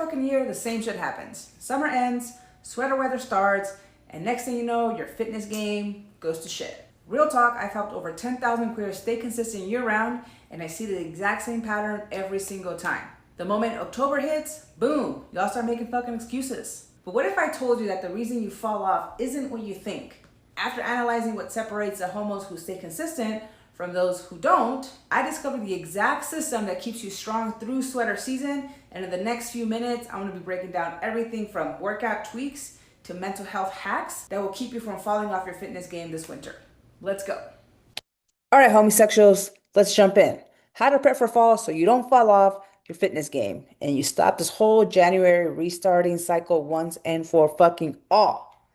fucking year, the same shit happens. Summer ends, sweater weather starts, and next thing you know, your fitness game goes to shit. Real talk, I've helped over 10,000 queers stay consistent year round, and I see the exact same pattern every single time. The moment October hits, boom, y'all start making fucking excuses. But what if I told you that the reason you fall off isn't what you think? After analyzing what separates the homos who stay consistent from those who don't, I discovered the exact system that keeps you strong through sweater season. And in the next few minutes, I'm gonna be breaking down everything from workout tweaks to mental health hacks that will keep you from falling off your fitness game this winter. Let's go. All right, homosexuals, let's jump in. How to prep for fall so you don't fall off your fitness game and you stop this whole January restarting cycle once and for fucking all.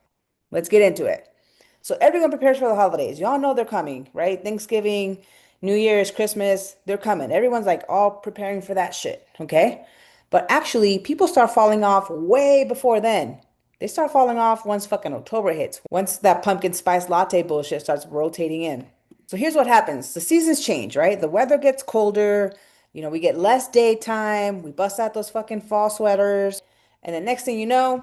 Let's get into it. So everyone prepares for the holidays. Y'all know they're coming, right? Thanksgiving, New Year's, Christmas, they're coming. Everyone's like all preparing for that shit, okay? But actually, people start falling off way before then. They start falling off once fucking October hits, once that pumpkin spice latte bullshit starts rotating in. So here's what happens. The seasons change, right? The weather gets colder, we get less daytime, we bust out those fucking fall sweaters, and the next thing you know,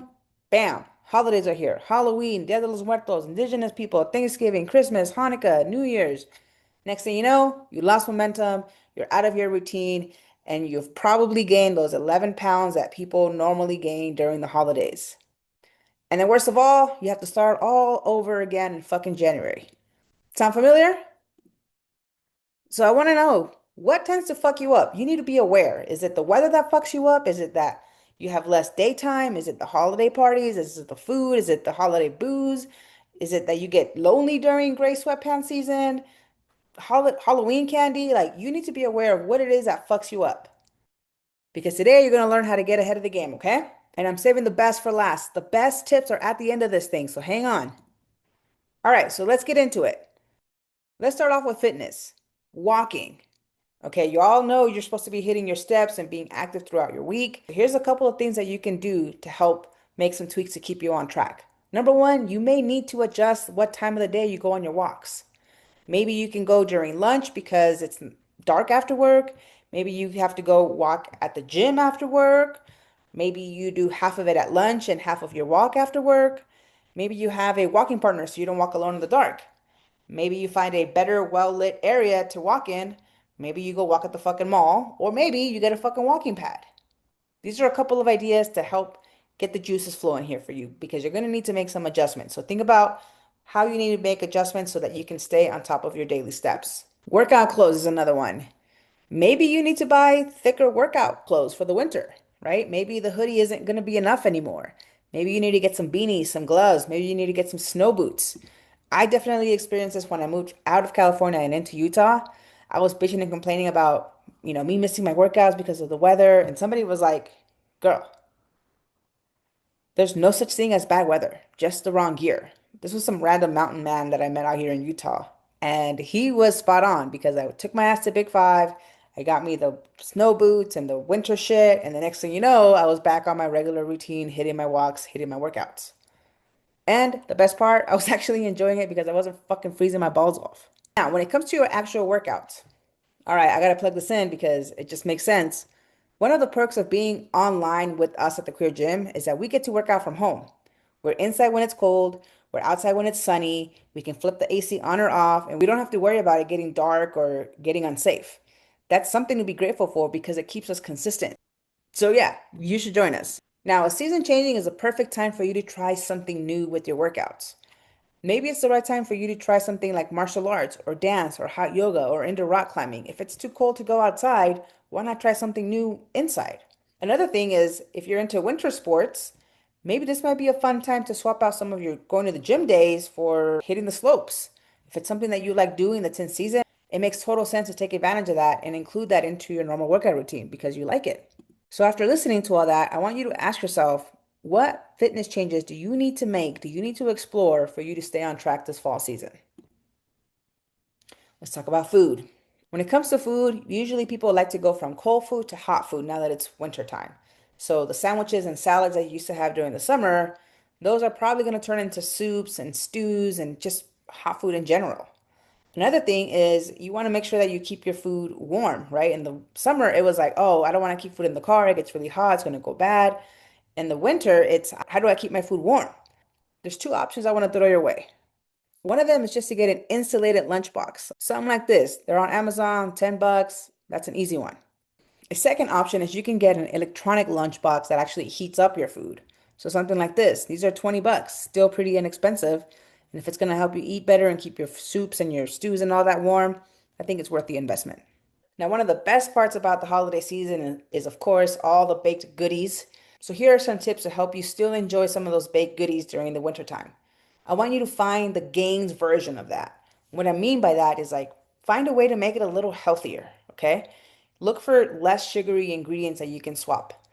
bam, holidays are here. Halloween, Dia de los Muertos, Indigenous people, Thanksgiving, Christmas, Hanukkah, New Year's. Next thing you know, you lost momentum, you're out of your routine, and you've probably gained those 11 pounds that people normally gain during the holidays. And then worst of all, you have to start all over again in fucking January. Sound familiar? So I want to know what tends to fuck you up. You need to be aware. Is it the weather that fucks you up? Is it that you have less daytime? Is it the holiday parties? Is it the food? Is it the holiday booze? Is it that you get lonely during gray sweatpants season? Halloween candy? Like, you need to be aware of what it is that fucks you up. Because today you're going to learn how to get ahead of the game, okay? And I'm saving the best for last. The best tips are at the end of this thing, so hang on. All right, so let's get into it. Let's start off with fitness. Walking. Okay, you all know you're supposed to be hitting your steps and being active throughout your week. Here's a couple of things that you can do to help make some tweaks to keep you on track. Number one, you may need to adjust what time of the day you go on your walks. Maybe you can go during lunch because it's dark after work. Maybe you have to go walk at the gym after work. Maybe you do half of it at lunch and half of your walk after work. Maybe you have a walking partner so you don't walk alone in the dark. Maybe you find a better, well-lit area to walk in. Maybe you go walk at the fucking mall, or maybe you get a fucking walking pad. These are a couple of ideas to help get the juices flowing here for you because you're going to need to make some adjustments. So think about how you need to make adjustments so that you can stay on top of your daily steps. Workout clothes is another one. Maybe you need to buy thicker workout clothes for the winter, right? Maybe the hoodie isn't going to be enough anymore. Maybe you need to get some beanies, some gloves. Maybe you need to get some snow boots. I definitely experienced this when I moved out of California and into Utah. I was bitching and complaining about, me missing my workouts because of the weather. And somebody was like, girl, there's no such thing as bad weather, just the wrong gear. This was some random mountain man that I met out here in Utah. And he was spot on because I took my ass to Big Five. I got me the snow boots and the winter shit. And the next thing you know, I was back on my regular routine, hitting my walks, hitting my workouts. And the best part, I was actually enjoying it because I wasn't fucking freezing my balls off. Now, when it comes to your actual workouts, all right, I gotta plug this in because it just makes sense. One of the perks of being online with us at the Queer Gym is that we get to work out from home. We're inside when it's cold, we're outside when it's sunny, we can flip the AC on or off, and we don't have to worry about it getting dark or getting unsafe. That's something to be grateful for because it keeps us consistent. So yeah, you should join us. Now, a season changing is a perfect time for you to try something new with your workouts. Maybe it's the right time for you to try something like martial arts or dance or hot yoga or indoor rock climbing. If it's too cold to go outside, why not try something new inside? Another thing is if you're into winter sports, maybe this might be a fun time to swap out some of your going to the gym days for hitting the slopes. If it's something that you like doing that's in season, it makes total sense to take advantage of that and include that into your normal workout routine because you like it. So after listening to all that, I want you to ask yourself, what fitness changes do you need to make, do you need to explore for you to stay on track this fall season? Let's talk about food. When it comes to food, usually people like to go from cold food to hot food now that it's winter time. So the sandwiches and salads that you used to have during the summer, those are probably going to turn into soups and stews and just hot food in general. Another thing is you want to make sure that you keep your food warm, right? In the summer, it was like, oh, I don't want to keep food in the car. It gets really hot. It's going to go bad. In the winter, it's how do I keep my food warm? There's two options I want to throw your way. One of them is just to get an insulated lunchbox, something like this. They're on Amazon, 10 bucks. That's an easy one. A second option is you can get an electronic lunchbox that actually heats up your food. So something like this. These are 20 bucks, still pretty inexpensive. And if it's going to help you eat better and keep your soups and your stews and all that warm, I think it's worth the investment. Now, one of the best parts about the holiday season is, of course, all the baked goodies. So here are some tips to help you still enjoy some of those baked goodies during the wintertime. I want you to find the gains version of that. What I mean by that is like find a way to make it a little healthier, okay? Look for less sugary ingredients that you can swap.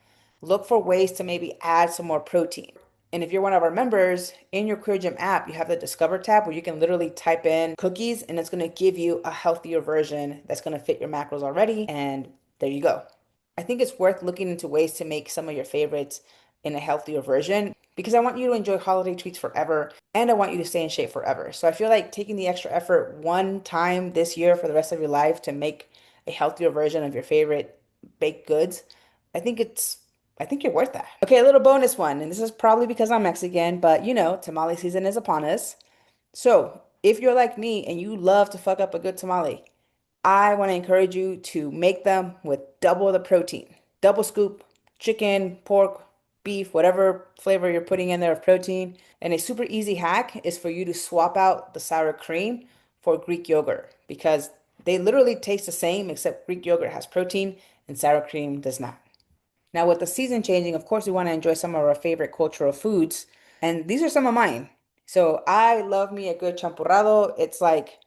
Look for ways to maybe add some more protein. And if you're one of our members, in your Career Gym app, you have the Discover tab where you can literally type in cookies and it's going to give you a healthier version that's going to fit your macros already. And there you go. I think it's worth looking into ways to make some of your favorites in a healthier version because I want you to enjoy holiday treats forever and I want you to stay in shape forever. So I feel like taking the extra effort one time this year for the rest of your life to make a healthier version of your favorite baked goods, I think it's I think you're worth that. Okay, a little bonus one, and this is probably because I'm Mexican, but you know, tamale season is upon us. So, if you're like me and you love to fuck up a good tamale, I want to encourage you to make them with double the protein. Double scoop chicken, pork, beef, whatever flavor you're putting in there of protein. And a super easy hack is for you to swap out the sour cream for Greek yogurt because they literally taste the same except Greek yogurt has protein and sour cream does not. Now, with the season changing, of course, we want to enjoy some of our favorite cultural foods. And these are some of mine. So I love me a good champurrado. It's like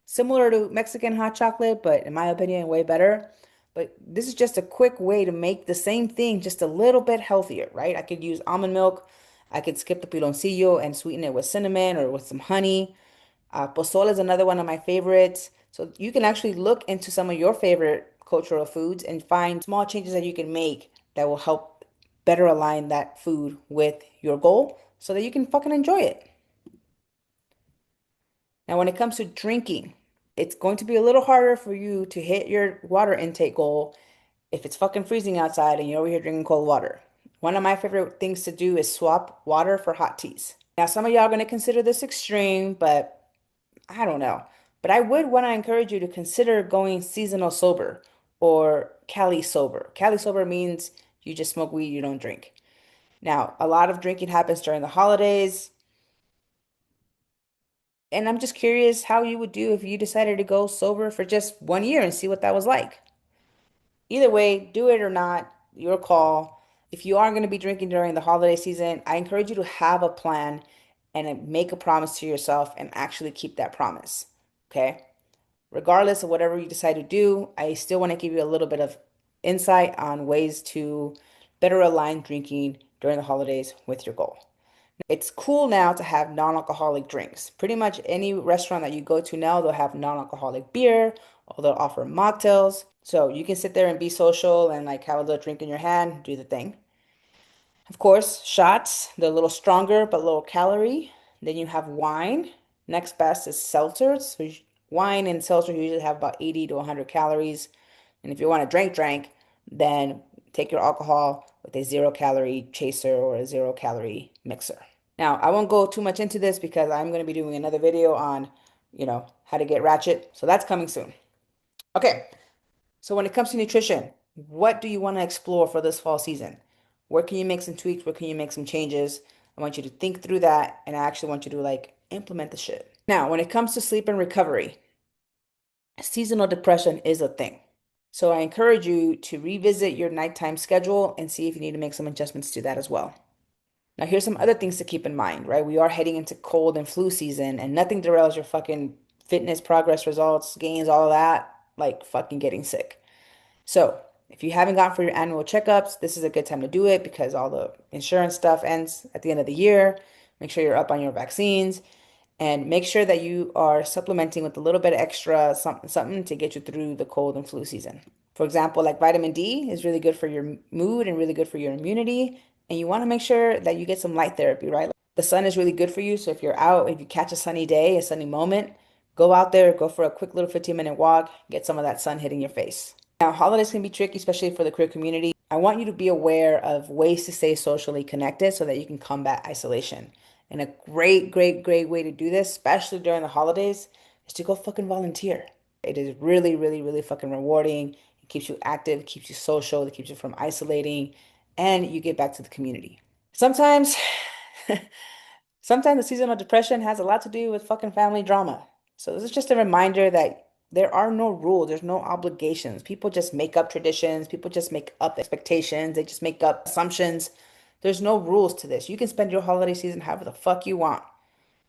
similar to Mexican hot chocolate, but in my opinion, way better. But this is just a quick way to make the same thing just a little bit healthier, right? I could use almond milk. I could skip the piloncillo and sweeten it with cinnamon or with some honey. Pozole is another one of my favorites. So you can actually look into some of your favorite cultural foods and find small changes that you can make that will help better align that food with your goal so that you can fucking enjoy it. Now, when it comes to drinking, it's going to be a little harder for you to hit your water intake goal if it's fucking freezing outside and you're over here drinking cold water. One of my favorite things to do is swap water for hot teas. Now, some of y'all are going to consider this extreme, but I don't know. But I would want to encourage you to consider going seasonal sober or Cali sober. Cali sober means you just smoke weed, you don't drink. Now, a lot of drinking happens during the holidays, and I'm just curious how you would do if you decided to go sober for just 1 year and see what that was like. Either way, do it or not, your call. If you aren't going to be drinking during the holiday season, I encourage you to have a plan and make a promise to yourself and actually keep that promise. Okay? Regardless of whatever you decide to do, I still want to give you a little bit of insight on ways to better align drinking during the holidays with your goal. It's cool now to have non-alcoholic drinks. Pretty much any restaurant that you go to now, they'll have non-alcoholic beer or they'll offer mocktails. So you can sit there and be social and like have a little drink in your hand, do the thing. Of course, shots, they're a little stronger but lower calorie. Then you have wine. Next best is seltzers. Wine and seltzer usually have about 80 to 100 calories. And if you want to drink, then take your alcohol with a 0 calorie chaser or a 0 calorie mixer. Now, I won't go too much into this because I'm going to be doing another video on, how to get ratchet. So that's coming soon. Okay, so when it comes to nutrition, what do you want to explore for this fall season? Where can you make some tweaks? Where can you make some changes? I want you to think through that, and I actually want you to like implement the shit. Now, when it comes to sleep and recovery, seasonal depression is a thing. So I encourage you to revisit your nighttime schedule and see if you need to make some adjustments to that as well. Now, here's some other things to keep in mind, right? We are heading into cold and flu season, and nothing derails your fucking fitness progress results, gains, all of that, like fucking getting sick. So, if you haven't gone for your annual checkups, this is a good time to do it because all the insurance stuff ends at the end of the year. Make sure you're up on your vaccines and make sure that you are supplementing with a little bit of extra something to get you through the cold and flu season. For example, like vitamin D is really good for your mood and really good for your immunity. And you want to make sure that you get some light therapy, right? The sun is really good for you. So if you're out, if you catch a sunny day, a sunny moment, Go out there, go for a quick little 15-minute walk, get some of that sun hitting your face. Now, holidays can be tricky, especially for the queer community. I want you to be aware of ways to stay socially connected so that you can combat isolation. And a great way to do this, especially during the holidays, is to go fucking volunteer. It is really fucking rewarding. It keeps you active, keeps you social, it keeps you from isolating, and you get back to the community. Sometimes, sometimes the seasonal depression has a lot to do with fucking family drama. So this is just a reminder that there are no rules, there's no obligations. People just make up traditions, people just make up expectations, they just make up assumptions. There's no rules to this. You can spend your holiday season however the fuck you want.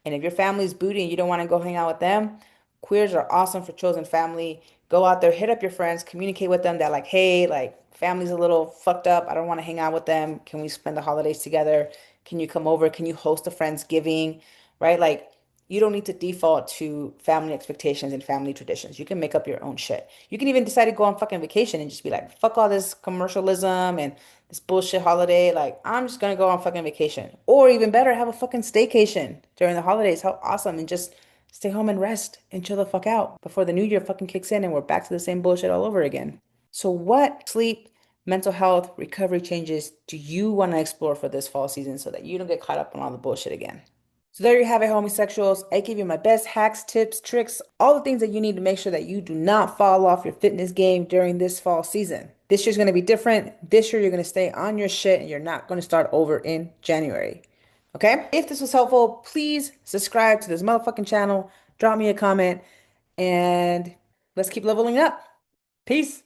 And if your family's booty and you don't want to go hang out with them, queers are awesome for chosen family. Go out there, hit up your friends, communicate with them that like, hey, like family's a little fucked up. I don't want to hang out with them. Can we spend the holidays together? Can you come over? Can you host a Friendsgiving? Right? Like you don't need to default to family expectations and family traditions. You can make up your own shit. You can even decide to go on fucking vacation and just be like, fuck all this commercialism and this bullshit holiday. Like, I'm just gonna go on fucking vacation. Or even better, have a fucking staycation during the holidays. How awesome. And just stay home and rest and chill the fuck out before the new year fucking kicks in and we're back to the same bullshit all over again. So, what sleep, mental health, recovery changes do you want to explore for this fall season so that you don't get caught up on all the bullshit again? So there you have it, homosexuals. I give you my best hacks, tips, tricks, all the things that you need to make sure that you do not fall off your fitness game during this fall season. This year's going to be different. This year, you're going to stay on your shit and you're not going to start over in January. Okay? If this was helpful, please subscribe to this motherfucking channel, drop me a comment, and let's keep leveling up. Peace.